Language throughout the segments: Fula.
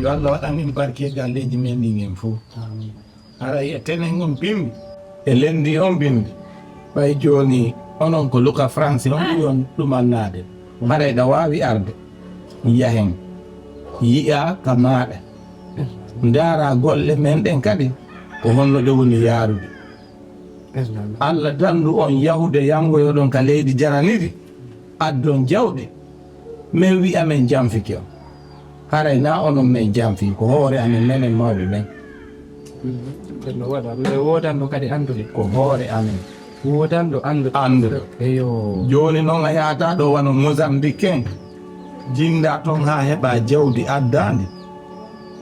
yo Allah waɗanin barke galleji men ɗin en fof. Ara tenen on bimbi e lendi on bimbi ɓay joni onon ko luka français on ɓuri on ɗumannade mbaɗayɗa wawi arde yahen yi'a ka maɗa ndaara golle men ɗen kadi ko honno ɗe woni yaarude. Allah dandu on yahude yangoyoɗon ka leydi jaranidi addon jawɗe min wi'a men jamfiki on haray na onon men jamfi ko hoore amen menen mawɓe men wodanɗo kadi andude ko hoore amen wodanɗo andude eyo joni noon a yahata ɗo wano Mozambique en jinda toon ha heɓa jawdi addande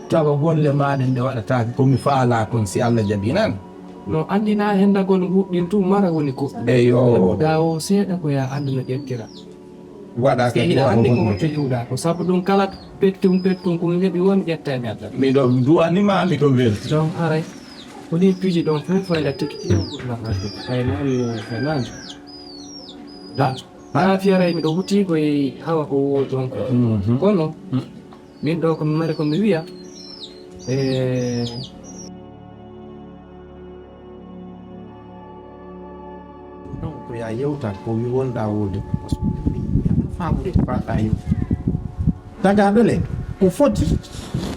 tawa golle maɗen ɗe waɗatake komi faala kon si Allah jaɓinan no andina hendagol huɓɓin tu mara woni ko eyo gawo seeɗa ko ya andu no ƴettira waɗa se ina andi ko to juuɗa ko sabu ɗum kala pettum ko heeɓi woni ƴetta e neɗɗo miɗo duwanima miɗo welti donc haray woni piiji ɗon fof fayda tekkitima ɓurna hadde aynani ha fiyaray miɗo huti koye hawa ko wo ɗon ko kono min ɗo komi mari komi wiya ko ya yewta ko wi wonɗa wode famude faɗɗa yew taga ɗole ko foti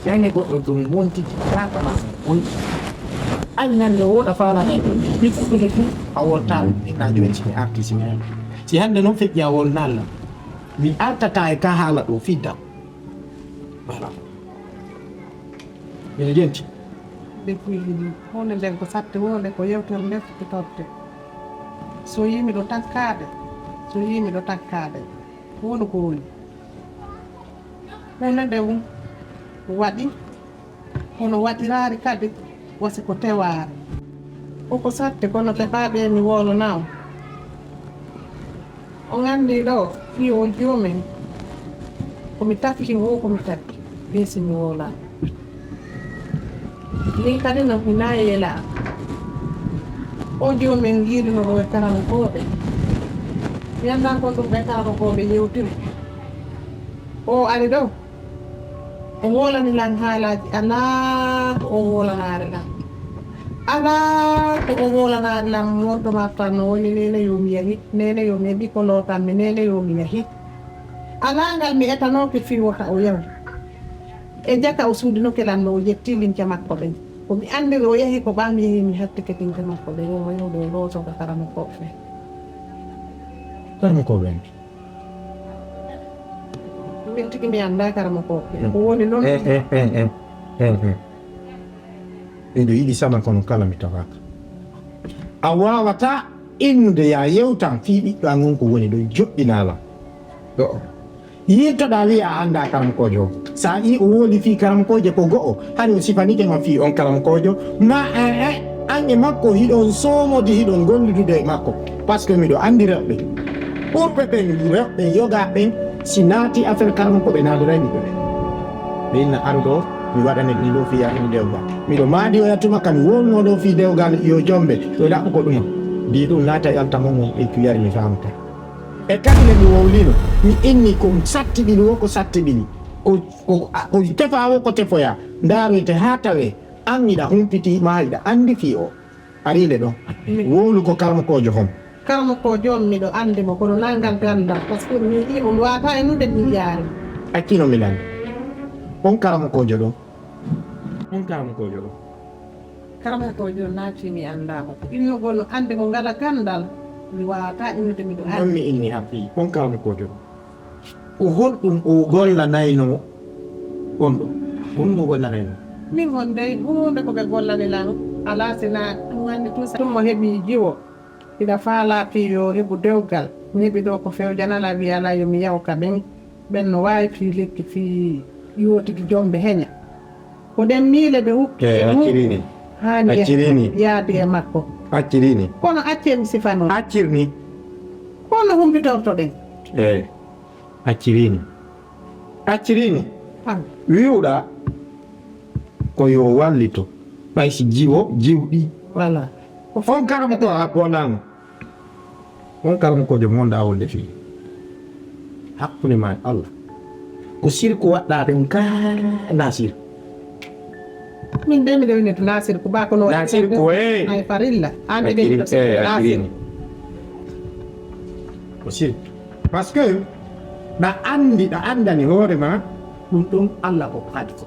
ƴange goɗɗo ɗum wontiki kakama wonti annande woɗa fala hen ɗiɗɗuɗe fu a wonta ɗajo en simi artiste men si hande noon feƴƴi a wonnalla mi artata e ka haala ɗo fidda voilà ene jenti depuis hunde nden ko satte wonde ko yewtere defte torde so yimi ɗo takkade wonu ko woni hunde nde waɗi hono waɗirari kadi wasi ko teware koko satte kono tefaɓe mi wolona o gandi ɗo fi on jomin komi takki komi takki besi mi wola min kadi no hina yela o jomin yiɗino ɗo e karamokoɓe mi anda ko ɗum ɓe karamokoɓe yewtiri o ari ɗo o wolani lan haalaji ala o wolanare lan ala ko o wolanare lan wondoma tan no woni nene yomi yahi nene yomi heɓi ko lotanmi nene yomi yahi ala ngal mi etanoke fiwota o yahi e jaka o suudinoke lan no o yetti linca makko ɓen komi andiri o yahi ko ɓami yahi mi hattike linca makko ɓe yomo yewɗo o lotoka karamokoɓe ɓen karamokoɓe min tigi mi anda karamokoɓe ko woni noon ɗo yiɗi sama kono kala mi tawaka a wawata innude ya yewtan fi ɓiɗɗo an on ko woni ɗo joɗɗinala ɗo yirtoɗa wiya a anda karamokojo o sa yi o woli fi karamokoje ko go'o hani o sifanike ma fi on karamokojo ma an e makko hiɗon somode hiɗon golludude e makko par ce que miɗo andi rewɓe ɓurɓe ɓen rewɓe yoga ɓen si naati affaire karamokoɓe naadorani ɓe ɓe inna aruɗo mi waɗane ɗum ɗo fiya ɗum dewgal miɗo maadi o yattuma kam wonno ɗo fi dewgal yo jomɓe ɗo ɗaɓɓu ko ɗuma mbi ɗum naata e altamomon e cuyari mi famata e kadi nde mi wowlino mi inni ko sattiɓini wo ko sattiɓini ko tefa wo ko tefoya ndaroyte ha tawe an iɗa humpiti ma iɗa andi fi o arile ɗon wowlu ko karamokojo hom karamokojo on miɗo andimo kono nangal gandal par ce que mi yimo mi wata e nude mi yaari akkino mi landi on karamokojo ɗon on karamokojo ɗon karamokojo naati mi andamo innugol no ande ko ngala gandal mi wawata innude miɗo on andi mi inni happi on karamokojo ɗon o holɗum o gollanayno on ɗo honmo gollanayno min on dey hunde koɓe gollani lan ala sina ɗum andi tum mo heeɓi jiwo ina faala piyo heɓu dewgal neɓi ɗo ko fewjanala wiyala yomi yawka ɓen no wawi fi lekki fi yotiki jombe heña ko ɗen miile ɓe accirini hani accirini yaadi e makko accirini kono accemi sifano accirni kono humbitorto ɗen accirini an wiwɗa ko yo wallito ɓay si jiwɗi voilà on karamoko a bonano on karamokojo monɗa wolde fi hakkude ma e Allah ko sir ko waɗɗa ɗen kana sir min de mi dewni to Nasir ko ba ko no Nasir ko ay farilla ande be Nasir aussi parce que ɗa andani hoorema ɗum ɗon Allah ko haadi ko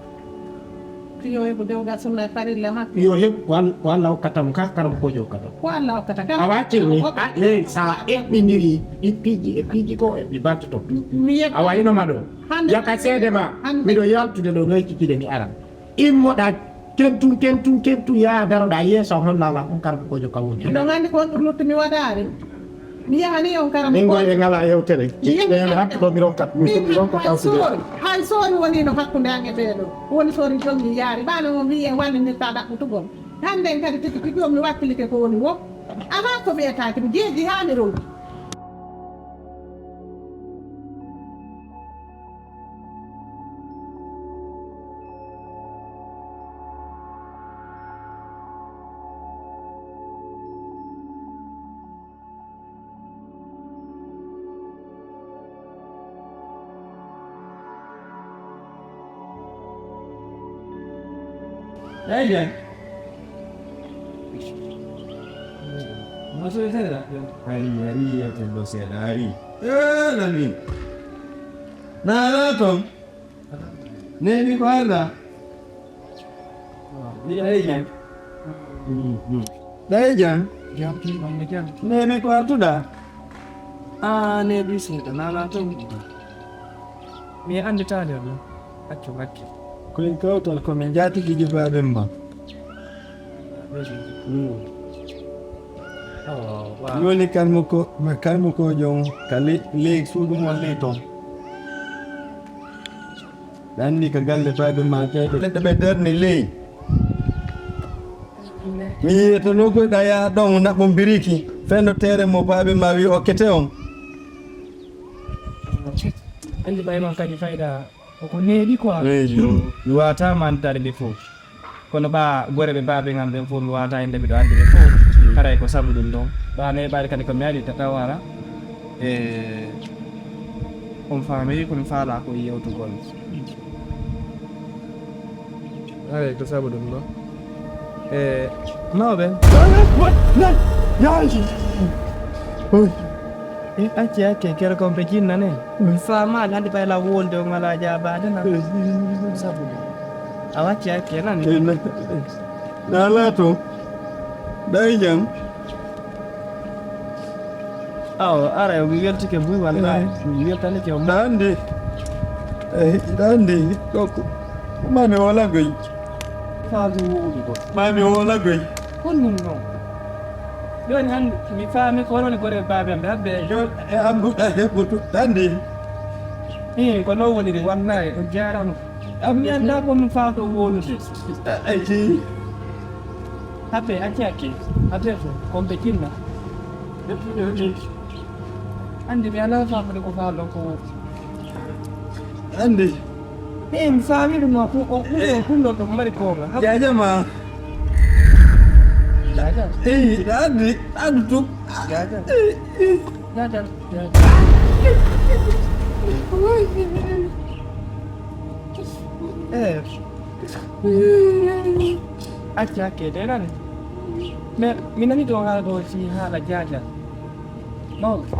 yo e ko dewgal sunna farilla makko yo heɓ ko Allah hokkatam ka karam kojo katam ko Allah hokkata kam a watirni ley sa eɓɓidiri piiji ko e ɓi battoto a wayinoma ɗo yaka seede ma miɗo yaltude ɗo noykikide mi aran immoɗa kentum yaa daroɗa yeeso hollama on karam kojo kam woni ɗo gandi ko on ɗum luttumi waɗade mi yahani on karam min goye ngala yewtere ɓe hakkuɗo mi ronkat mi ronko tawtude hay soori woni no hakkude an e ɓeeɗo woni soori jommi yaari ɓano mo wi en wallinirta ɗaɓɓutugol hande en kadi tigi tigi mi wakkilike ko woni wo avant ko ɓeetaki mi jeeji ha mi ronki Aja. Masuk saya dah. Hari-hari yang terdosa hari. Nani. Nah, Tom. Neni guarda. Aja. Daija. Jam mana jam? Neni quarto dah. Ah, ne bisa. Nana tu. Mi ande tadi tu. Accu. Quel cauto al commengiati che gli fa bemma. Oh, wow. Yoli kalmu ko jong kali leg sudu mo leto. Dan ni ka galle fa bemma ke le be der ni le. Mi to no ko daya don na bom biriki. Fendo tere mo fa bemma wi o kete on. Andi bay man kadi fayda ko neeɗi quoi mi wawata mandade ɓe fof kono ɓa gore ɓe mbaɓe gam ɓen fof mi wawata inde ɓeɗo andi ɓe fof haray ko saabu ɗum ɗon ɓa neɓade kadi ko mi aɗi tata wara e on faami komi faala ko yewtugol haray ko saabu ɗum ɗon e mawɓe acce kere kom ɓe jinnane mi faamaali hande ɓayla wolde o ngala jabade na sabu a wacci hakke nani Na lato. Dai jam. aw ara mi weltike buy walla mi weltanike o Dandi. Dandi. Koko. Mami wala goy. faadu wuuɗi ko Mami wala goy. honɗum noon joni hande mi faami ko woni gore baabe amɓe habɓe Yo e ambuɗa heɓutu. Dandi. ko noon woniri wallahi ko jarama mi anda komi faato wolude Aji. habɓe acci hakke habɓe to komɓe jinna andi mi ala famude ko faalɗon ko woni Dandi. mi faami ɗum no ko hunɗon ɗo mari koga Jajama. jaja Dandi. Dandi tu. jaja jaja acci hakke de nani mais mi nani ɗo haala ɗo si haala jaja mawɗo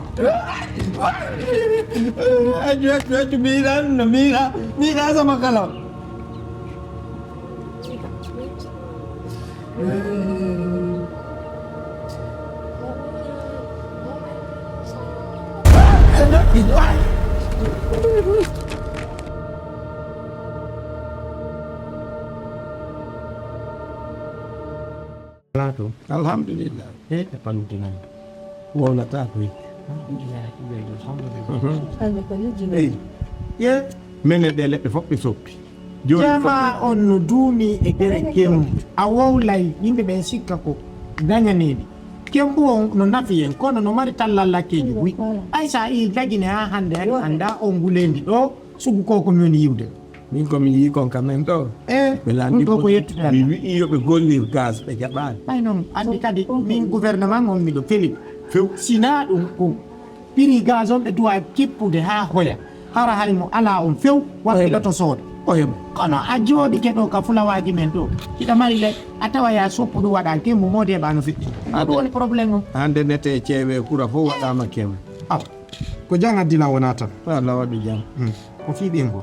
Aju mira sama kalau. Lato alhamdulillah panutinan wona ta koy mene ɗe leɗɗe fof ɓe soppi jama on no duumi e ɓere kembu a wowlay yimɓe ɓen sikka ko gañaneɗi kembu on no nafi en kono no mari tallallakkeji wi ay sa i dagine ha hande anda o ngulendi ɗo sugu ko komi woni yiwde min komi yii kon quand même ɗo ɓe ɗum ɗo ko yettude mi wii yoɓe gollir gaz ɓe jaɓani ay noon andi kadi min gouvernement on miɗo feli few sina ɗum ko prix gaz on ɓe duwa kippude ha hoya hara hay mo ala on few waɗɗiɗo to sooda oye kono a jooɗi keɗo ka fulawaji men ɗo hiɗa mari le a tawa ya soppu ɗum waɗa kemmu mode ɓano fiɗɗi ɗum woni probléme o hande nete ceewe kura fof waɗama keme ko jang addina wona tan Allah waɗu jam ko fiiɓingo